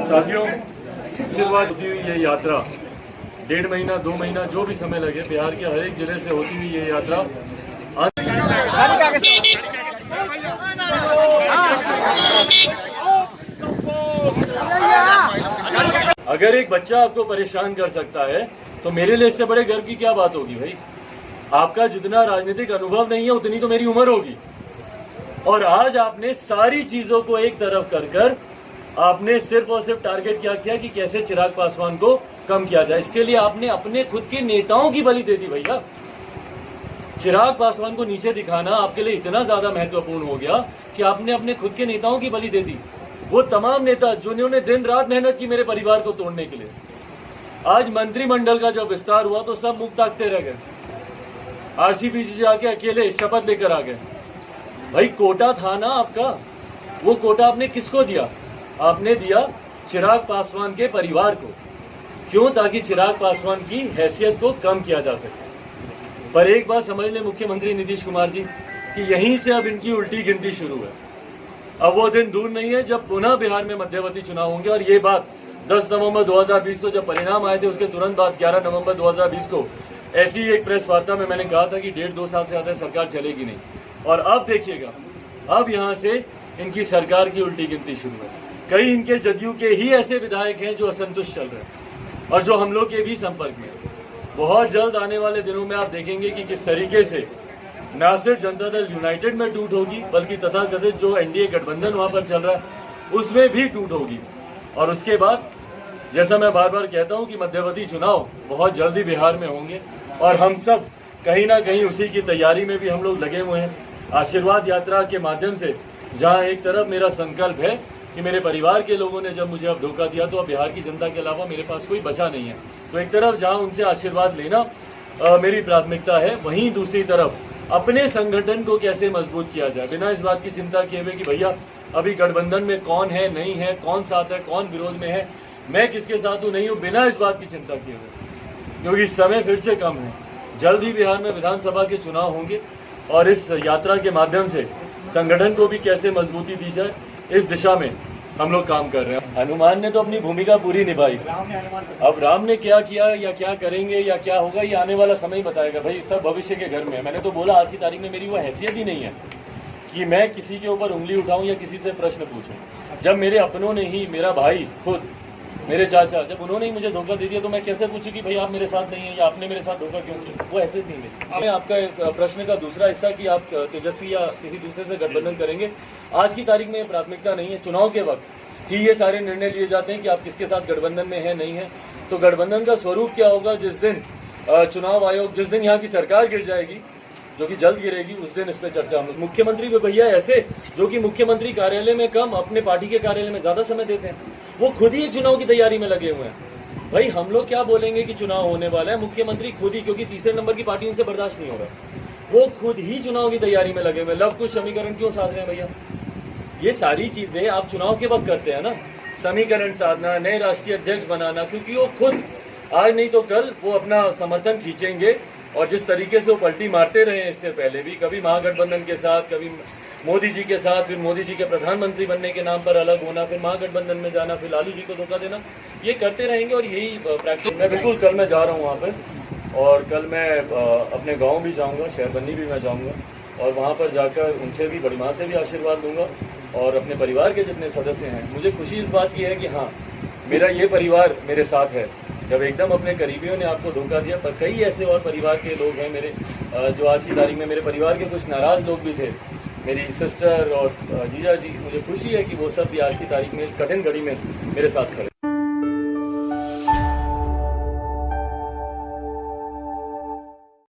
साथियों, आशीर्वाद होती हुई ये यात्रा 1.5 महीना 2 महीना जो भी समय लगे, बिहार के हर एक जिले से होती हुई ये यात्रा अगर एक बच्चा आपको परेशान कर सकता है तो मेरे लिए इससे बड़े गर्व की क्या बात होगी भाई। आपका जितना राजनीतिक अनुभव नहीं है उतनी तो मेरी उम्र होगी, और आज आपने सारी चीजों को एक तरफ कर आपने सिर्फ और सिर्फ टारगेट क्या किया कि कैसे चिराग पासवान को कम किया जाए। इसके लिए आपने अपने खुद के नेताओं की बलि दे दी भैया। चिराग पासवान को नीचे दिखाना आपके लिए इतना ज्यादा महत्वपूर्ण हो गया कि आपने अपने खुद के नेताओं की बलि दे दी। वो तमाम नेता जिन्होंने दिन रात मेहनत की मेरे परिवार को तोड़ने के लिए, आज मंत्रिमंडल का जब विस्तार हुआ तो सब मुंह ताकते रह गए। आरसीपी जी जाके अकेले शपथ लेकर आ गए। भाई कोटा था ना आपका, वो कोटा आपने किसको दिया? आपने दिया चिराग पासवान के परिवार को। क्यों? ताकि चिराग पासवान की हैसियत को कम किया जा सके। पर एक बात समझ ले मुख्यमंत्री नीतीश कुमार जी कि यहीं से अब इनकी उल्टी गिनती शुरू है। अब वो दिन दूर नहीं है जब पुनः बिहार में मध्यवर्ती चुनाव होंगे, और ये बात 10 नवंबर 2020 को जब परिणाम आए थे उसके तुरंत बाद 11 नवंबर 2020 को ऐसी एक प्रेस वार्ता में मैंने कहा था कि 1.5-2 साल से ज्यादा सरकार चलेगी नहीं। और अब देखिएगा, अब यहाँ से इनकी सरकार की उल्टी गिनती शुरू है। कई इनके जदयू के ही ऐसे विधायक हैं जो असंतुष्ट चल रहे हैं और जो हम लोग के भी संपर्क में हैं। बहुत जल्द आने वाले दिनों में आप देखेंगे कि किस तरीके से न सिर्फ जनता दल यूनाइटेड में टूट होगी, बल्कि तथाकथित जो एनडीए गठबंधन वहां पर चल रहा है उसमें भी टूट होगी। और उसके बाद जैसा मैं बार बार कहता हूं कि मध्यवर्ती चुनाव बहुत जल्दी बिहार में होंगे, और हम सब कहीं ना कहीं उसी की तैयारी में भी हम लोग लगे हुए हैं। आशीर्वाद यात्रा के माध्यम से जहां एक तरफ मेरा संकल्प है कि मेरे परिवार के लोगों ने जब मुझे अब धोखा दिया तो अब बिहार की जनता के अलावा मेरे पास कोई बचा नहीं है, तो एक तरफ जहां उनसे आशीर्वाद लेना मेरी प्राथमिकता है, वहीं दूसरी तरफ अपने संगठन को कैसे मजबूत किया जाए बिना इस बात की चिंता किए हुए कि भैया अभी गठबंधन में कौन है नहीं है, कौन साथ है कौन विरोध में है, मैं किसके साथ हूँ नहीं हूँ, बिना इस बात की चिंता किए हुए, क्योंकि समय फिर से कम है। जल्द ही बिहार में विधानसभा के चुनाव होंगे और इस यात्रा के माध्यम से संगठन को भी कैसे मजबूती दी जाए इस दिशा में हम लोग काम कर रहे हैं। हनुमान ने तो अपनी भूमिका पूरी निभाई, अब राम ने क्या किया या क्या करेंगे या क्या होगा ये आने वाला समय ही बताएगा। भाई सब भविष्य के घर में है। मैंने तो बोला आज की तारीख में मेरी वो हैसियत ही नहीं है कि मैं किसी के ऊपर उंगली उठाऊं या किसी से प्रश्न पूछूं। जब मेरे अपनों ने ही, मेरा भाई खुद, मेरे चाचा, जब उन्होंने ही मुझे धोखा दे दिया तो मैं कैसे पूछूं कि भाई आप मेरे साथ नहीं है या आपने मेरे साथ धोखा क्यों किया? वो ऐसे नहीं है। आपका प्रश्न का दूसरा हिस्सा कि आप तेजस्वी या किसी दूसरे से गठबंधन करेंगे, आज की तारीख में ये प्राथमिकता नहीं है। चुनाव के वक्त ही ये सारे निर्णय लिए जाते हैं कि आप किसके साथ गठबंधन में है नहीं है। तो गठबंधन का स्वरूप क्या होगा जिस दिन चुनाव आयोग, जिस दिन यहाँ की सरकार गिर जाएगी, जो कि जल्द गिरेगी, उस दिन इस पे चर्चा हम। मुख्यमंत्री भी भैया ऐसे जो कि मुख्यमंत्री कार्यालय में कम, अपने पार्टी के कार्यालय में ज्यादा समय देते हैं, वो खुद ही एक चुनाव की तैयारी में लगे हुए हैं। भाई हम लोग क्या बोलेंगे कि चुनाव होने वाला है, मुख्यमंत्री खुद ही, क्योंकि तीसरे नंबर की पार्टी उनसे बर्दाश्त नहीं हो रहा है। वो खुद ही चुनाव की तैयारी में लगे हुए। लव कुश समीकरण क्यों साध रहे हैं भैया? ये सारी चीजें आप चुनाव के वक्त करते हैं ना, समीकरण साधना, नए राष्ट्रीय अध्यक्ष बनाना, क्योंकि वो खुद आज नहीं तो कल वो अपना समर्थन खींचेंगे। और जिस तरीके से वो पलटी मारते रहे हैं इससे पहले भी, कभी महागठबंधन के साथ, कभी मोदी जी के साथ, फिर मोदी जी के प्रधानमंत्री बनने के नाम पर अलग होना, फिर महागठबंधन में जाना, फिर लालू जी को धोखा देना, ये करते रहेंगे। और यही प्रैक्टिस मैं बिल्कुल कल मैं जा रहा हूँ वहाँ पर, और कल मैं अपने गांव भी जाऊंगा, शहरबन्नी भी मैं जाऊंगा, और वहाँ पर जाकर उनसे भी, बड़ी माँ से भी आशीर्वाद लूंगा, और अपने परिवार के जितने सदस्य हैं। मुझे खुशी इस बात की है कि हाँ, मेरा ये परिवार मेरे साथ है। जब एकदम अपने करीबियों ने आपको धोखा दिया, पर कई ऐसे और परिवार के लोग हैं मेरे, जो आज की तारीख में मेरे परिवार के कुछ नाराज लोग भी थे, मेरी सिस्टर और जीजा जी। मुझे खुशी है कि वो सब भी आज की तारीख में इस कठिन घड़ी में मेरे साथ खड़े।